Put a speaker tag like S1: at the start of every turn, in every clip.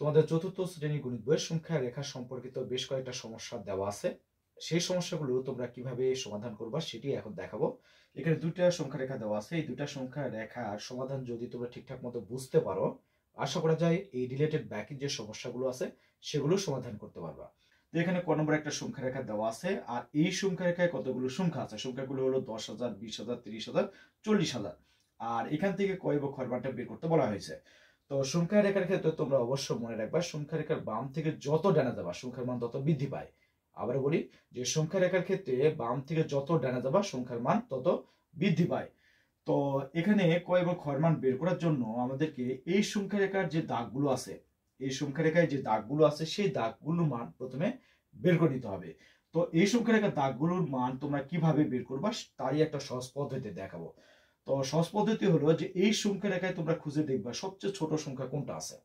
S1: তোমাদের চতুর্থ শ্রেণী গণিত বইয়ের সংখ্যা রেখা সম্পর্কিত বেশ কয়েকটা সমস্যা দেওয়া আছে। সেই সমস্যাগুলো তোমরা কিভাবে সমাধান করবা সেটি এখন দেখাবো। এখানে দুইটা সংখ্যা রেখা দেওয়া আছে। এই দুইটা সংখ্যা রেখার সমাধান যদি তোমরা ঠিকঠাক মতো বুঝতে পারো, আশা করা যায় এই রিলেটেড বাকি যে সমস্যাগুলো আছে সেগুলো সমাধান করতে পারবা। তো এখানে ক নম্বর একটা সংখ্যা রেখা দেওয়া আছে, আর এই সংখ্যা রেখায় কতগুলো সংখ্যা আছে? সংখ্যাগুলো হলো 10,000, 20,000, 30,000, 40,000। আর এখান থেকে ক এবং খ মানটা বের করতে বলা হয়েছে। তো সংখ্যা রেখার ক্ষেত্রে তোমরা অবশ্য মনে রাখবা, সংখ্যা রেখার বাম থেকে যত ডানা যাবা সংখ্যার মান তত বৃদ্ধি পায়। আবার বলি যে সংখ্যা রেখার ক্ষেত্রে বাম থেকে যত ডানা যাবা সংখ্যার মান তত বৃদ্ধি পায়। তো এখানে ক এবং খ মান বের করার জন্য আমাদেরকে এই সংখ্যা রেখার যে দাগগুলো আছে, এই সংখ্যা রেখায় যে দাগগুলো আছে সেই দাগগুলোর মান প্রথমে বের করে নিতে হবে। তো এই সংখ্যা রেখার দাগগুলোর মান তোমরা কিভাবে বের করবা তারই একটা সহজ পদ্ধতি দেখাবো। তো সহজ পদ্ধতি হলো যে এই সংখ্যা রেখায় তোমরা খুঁজে দেখবা সবচেয়ে ছোট সংখ্যা কোনটা আছে।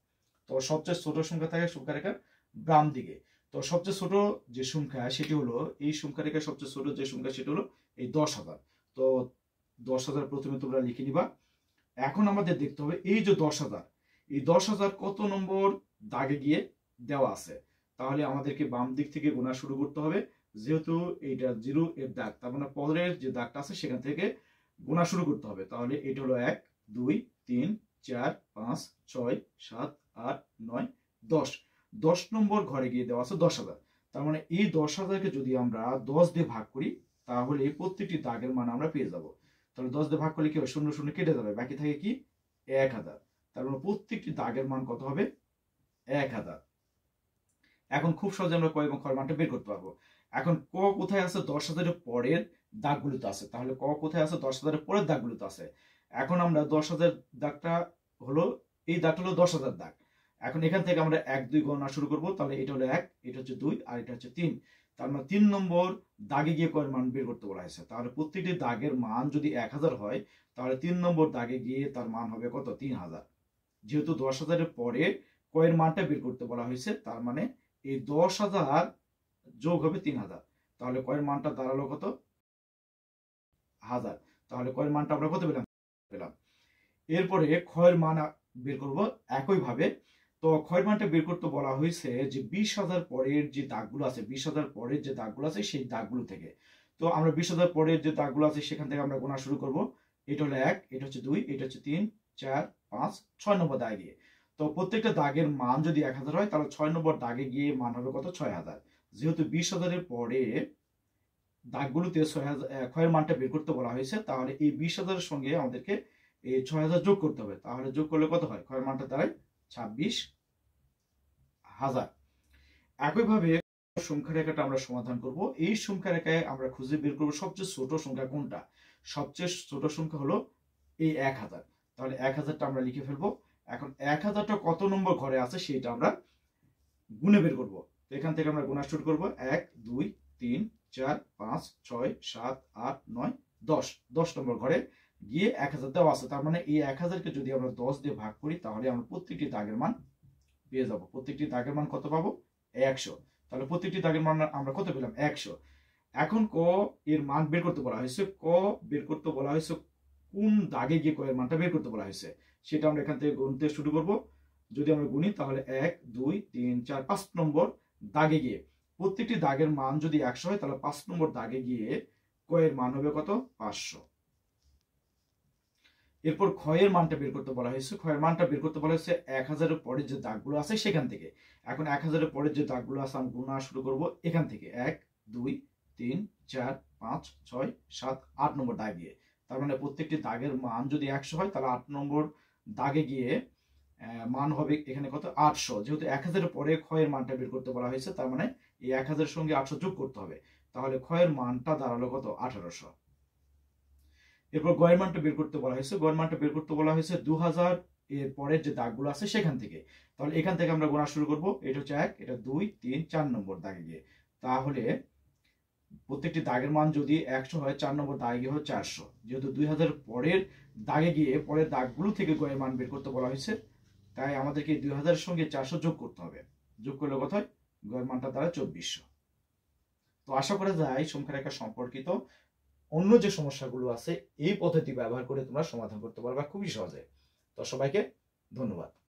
S1: তো সবচেয়ে ছোট সংখ্যা থাকে সংখ্যা রেখার বাম দিকে। তো সবচেয়ে ছোট যে সংখ্যা সেটি হলো এই সংখ্যা রেখার সবচেয়ে ছোট যে সংখ্যা সেটি হলো এই 10,000। তো 10,000 প্রথমে তোমরা লিখে নিবা। এখন আমাদের দেখতে হবে এই যে 10,000, এই 10,000 কত নম্বর দাগে গিয়ে দেওয়া আছে। তাহলে আমাদেরকে বাম দিক থেকে গোনা শুরু করতে হবে। যেহেতু এইটা 0 এর দাগ, তার মানে পরের যে দাগটা আছে সেখান থেকে গোনা শুরু করতে হবে। তাহলে এটা হলো 1, 2, 3, 4, 5, 6, 7, 8, 9, 10। 10 নম্বর ঘরে গিয়ে দেওয়া আছে 10,000। তার মানে এই 10,000কে যদি আমরা 10 দিয়ে ভাগ করি তাহলে প্রত্যেকটি দাগের মান আমরা পেয়ে যাব। তাহলে 10 দিয়ে ভাগ করলে কি হবে? 0 0 কেটে যাবে, বাকি থাকে কি 1000। তার মানে প্রত্যেকটি দাগের মান কত হবে? 1000। এখন খুব সহজে আমরা ক এবং খ মানটা বের করতে পারবো। এখন ক কোথায় আছে? 10,000 পরের দাগগুলোতে আছে। তাহলে ক কোথায় আছে? 10,000 পরের দাগগুলোতে আছে। এখন আমরা 10,000 দাগটা হলো, এই দাগটা হলো 10,000 দাগ। এখন এখান থেকে আমরা 1 2 গণনা শুরু করব। তাহলে এটা হলো 1, এটা হচ্ছে 2, আর এটা হচ্ছে 3। তার মানে 3 নম্বর দাগে গিয়ে কয়ের মান বের করতে বলা হয়েছে। তাহলে প্রত্যেকটি দাগের মান যদি 1000 হয় তাহলে 3 নম্বর দাগে গিয়ে তার মান হবে কত? 3000। যেহেতু 10,000 এর পরে কয়ের মানটা বের করতে বলা হয়েছে, তার মানে এই 10,000 যোগ হবে 3000। তাহলে কয়ের মানটা দাঁড়ালো কত? 1000। তাহলে কয়ের মানটা আমরা কত পেলাম। এরপরে ক্ষয়ের মান বের করব একইভাবে। তো ক্ষয়ের মানটা বের করতে বলা হয়েছে যে 20,000 পরের যে দাগগুলো আছে, 20,000 পরের যে দাগগুলো আছে সেই দাগগুলো থেকে। তো আমরা 20,000 পরের যে দাগগুলো আছে সেখান থেকে আমরা গোনা শুরু করব। এটা হলো 1, এটা হচ্ছে 2, এটা হচ্ছে 3, 4, 5, 6 নম্বর দাগে গিয়ে। তো প্রত্যেকটা দাগের মান যদি 1000 হয় তাহলে 6 নম্বর দাগে গিয়ে মান হবে কত? 6000। যেহেতু 20,000 এর পরে দাগগুলোতে 6000 ক্ষয়ের মানটা বের করতে বলা হয়েছে, তাহলে এই 20,000 এর সঙ্গে আমাদেরকে এই 6000 যোগ করতে হবে। তাহলে যোগ করলে কত হয়? ক্ষয়ের মানটা দাঁড়ায় 26,000। একইভাবে সংখ্যা রেখাটা আমরা সমাধান করব। এই সংখ্যা রেখায় আমরা খুঁজে বের করব সবচেয়ে ছোট সংখ্যা কোনটা। সবচেয়ে ছোট সংখ্যা হলো এই 1000। তাহলে 1000টা আমরা লিখে ফেলবো। এখন 1000টা কত নম্বর ঘরে আছে সেটা আমরা গুণে বের করব। তো এখান থেকে আমরা গুণা শুরু করব। 1 2 3 4 5 6 7 8 9 10। 10 নম্বর ঘরে গিয়ে 1000 দেওয়া আছে। তার মানে এই 1000কে যদি আমরা 10 দিয়ে ভাগ করি তাহলে আমরা প্রত্যেকটি দাগের মান পেয়ে যাব। প্রত্যেকটি দাগের মান কত পাবো? 100। তাহলে প্রত্যেকটি দাগের মান আমরা কত পেলাম? 100। এখন ক এর মান বের করতে বলা হয়েছে। ক বের করতে বলা হয়েছে কোন দাগে গিয়ে ক এর মানটা বের করতে বলা হয়েছে সেটা আমরা এখান থেকে গুনতে শুরু করব। যদি আমরা গুনি তাহলে 1 2 3 4 5 নম্বর দাগে গিয়ে প্রত্যেকটি দাগের মান যদি 100 হয় তাহলে 5 নম্বর দাগে গিয়ে ক এর মান হবে কত? 500। এরপর ক্ষয়ের মানটা বের করতে বলা হয়েছে। ক্ষয়ের মানটা বের করতে বলা হয়েছে 1000 এর পরে যে দাগগুলো আছে সেখান থেকে। এখন 1000 এর পরে যে দাগগুলো আছে আমরা গুণা শুরু করব এখান থেকে। 1 2 3 4 5 6 7 8 নম্বর দাগে গিয়ে। তার মানে প্রত্যেকটি দাগের মান যদি 100 হয় তাহলে 8 নম্বর দাগে গিয়ে মান হবে এখানে কত? 800। যেহেতু 1000 এর পরে ক্ষয়ের মানটা বের করতে বলা হয়েছে, তার মানে এই 1000 এর সঙ্গে 800 যোগ করতে হবে। তাহলে ক্ষয়ের মানটা দাঁড়ালো কত? 1800। এরপর গয়ের মানটা বের করতে বলা হয়েছে। গয়ের মানটা বের করতে বলা হয়েছে 2000 এর পরের যে দাগগুলো আছে সেখান থেকে। তাহলে এখান থেকে আমরা গোনা শুরু করব। এটা হচ্ছে 1, এটা 2 3 4 নম্বর দাগে গিয়ে। তাহলে প্রত্যেকটি দাগের মান যদি 100 হয় 4 নম্বর দাগে গিয়ে হয় 400। যেহেতু 2000 পরের দাগে গিয়ে পরের দাগগুলো থেকে গয়ের মান বের করতে বলা হয়েছে, তাই আমাদেরকে 2000 এর সঙ্গে 400 যোগ করতে হবে। যোগ করলে কত হয়? গয়ের মানটা দ্বারা 2400। তো আশা করা যায় সংখ্যা রেখা সম্পর্কিত অন্য যে সমস্যাগুলো আছে এই পদ্ধতি ব্যবহার করে তোমরা সমাধান করতে পারবা খুবই সহজে। তো সবাইকে ধন্যবাদ।